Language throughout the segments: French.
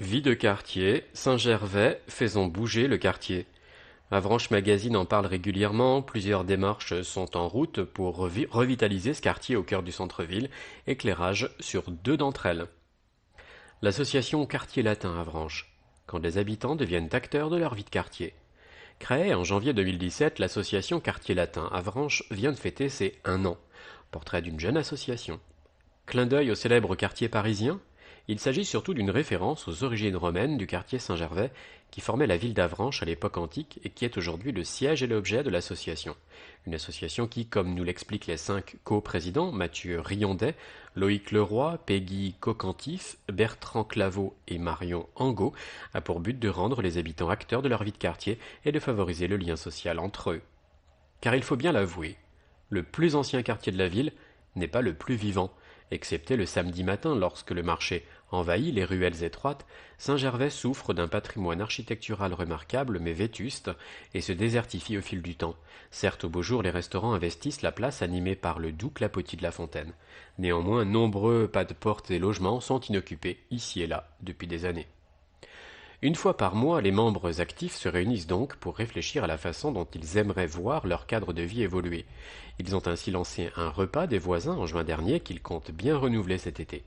Vie de quartier, Saint-Gervais, faisons bouger le quartier. Avranches Magazine en parle régulièrement, plusieurs démarches sont en route pour revitaliser ce quartier au cœur du centre-ville, éclairage sur deux d'entre elles. L'association Quartier Latin Avranches, quand les habitants deviennent acteurs de leur vie de quartier. Créée en janvier 2017, l'association Quartier Latin Avranches vient de fêter ses 1 an. Portrait d'une jeune association. Clin d'œil au célèbre quartier parisien. Il s'agit surtout d'une référence aux origines romaines du quartier Saint-Gervais qui formait la ville d'Avranches à l'époque antique et qui est aujourd'hui le siège et l'objet de l'association. Une association qui, comme nous l'expliquent les 5 co-présidents, Mathieu Riondet, Loïc Leroy, Peggy Cocantif, Bertrand Claveau et Marion Angot, a pour but de rendre les habitants acteurs de leur vie de quartier et de favoriser le lien social entre eux. Car il faut bien l'avouer, le plus ancien quartier de la ville n'est pas le plus vivant. Excepté le samedi matin lorsque le marché envahit les ruelles étroites, Saint-Gervais souffre d'un patrimoine architectural remarquable mais vétuste et se désertifie au fil du temps. Certes, au beau jour, les restaurants investissent la place animée par le doux clapotis de la fontaine. Néanmoins, nombreux pas de portes et logements sont inoccupés ici et là depuis des années. Une fois par mois, les membres actifs se réunissent donc pour réfléchir à la façon dont ils aimeraient voir leur cadre de vie évoluer. Ils ont ainsi lancé un repas des voisins en juin dernier qu'ils comptent bien renouveler cet été.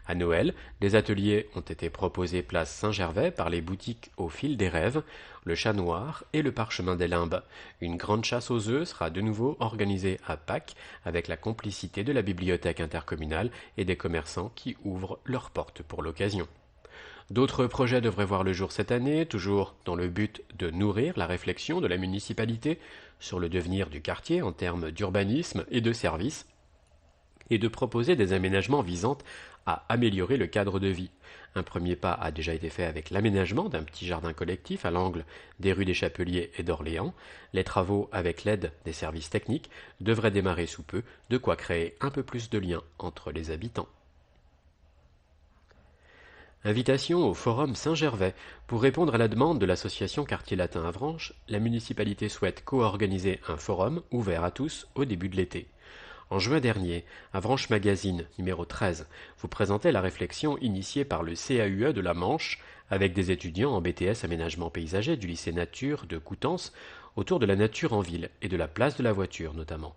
À Noël, des ateliers ont été proposés place Saint-Gervais par les boutiques au fil des rêves, le Chat Noir et le Parchemin des Limbes. Une grande chasse aux œufs sera de nouveau organisée à Pâques avec la complicité de la bibliothèque intercommunale et des commerçants qui ouvrent leurs portes pour l'occasion. D'autres projets devraient voir le jour cette année, toujours dans le but de nourrir la réflexion de la municipalité sur le devenir du quartier en termes d'urbanisme et de services, et de proposer des aménagements visant à améliorer le cadre de vie. Un premier pas a déjà été fait avec l'aménagement d'un petit jardin collectif à l'angle des rues des Chapeliers et d'Orléans. Les travaux, avec l'aide des services techniques, devraient démarrer sous peu, de quoi créer un peu plus de liens entre les habitants. Invitation au Forum Saint-Gervais. Pour répondre à la demande de l'association Quartier Latin Avranches, la municipalité souhaite co-organiser un forum ouvert à tous au début de l'été. En juin dernier, Avranches Magazine, numéro 13, vous présentait la réflexion initiée par le CAUE de la Manche avec des étudiants en BTS Aménagement Paysager du lycée Nature de Coutances autour de la nature en ville et de la place de la voiture notamment.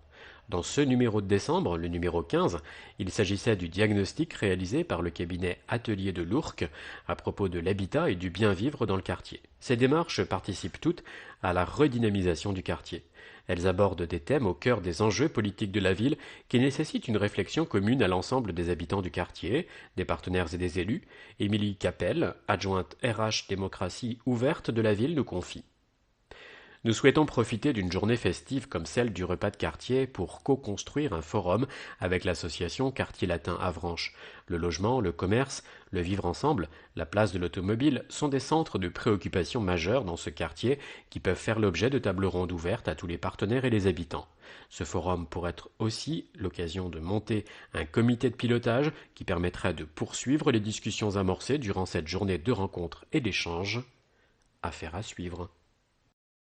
Dans ce numéro de décembre, le numéro 15, il s'agissait du diagnostic réalisé par le cabinet Atelier de l'Ourcq à propos de l'habitat et du bien-vivre dans le quartier. Ces démarches participent toutes à la redynamisation du quartier. Elles abordent des thèmes au cœur des enjeux politiques de la ville qui nécessitent une réflexion commune à l'ensemble des habitants du quartier, des partenaires et des élus. Émilie Capel, adjointe RH Démocratie ouverte de la ville, nous confie. Nous souhaitons profiter d'une journée festive comme celle du repas de quartier pour co-construire un forum avec l'association Quartier Latin Avranches. Le logement, le commerce, le vivre ensemble, la place de l'automobile sont des centres de préoccupation majeurs dans ce quartier qui peuvent faire l'objet de tables rondes ouvertes à tous les partenaires et les habitants. Ce forum pourrait être aussi l'occasion de monter un comité de pilotage qui permettrait de poursuivre les discussions amorcées durant cette journée de rencontres et d'échanges. Affaire à suivre.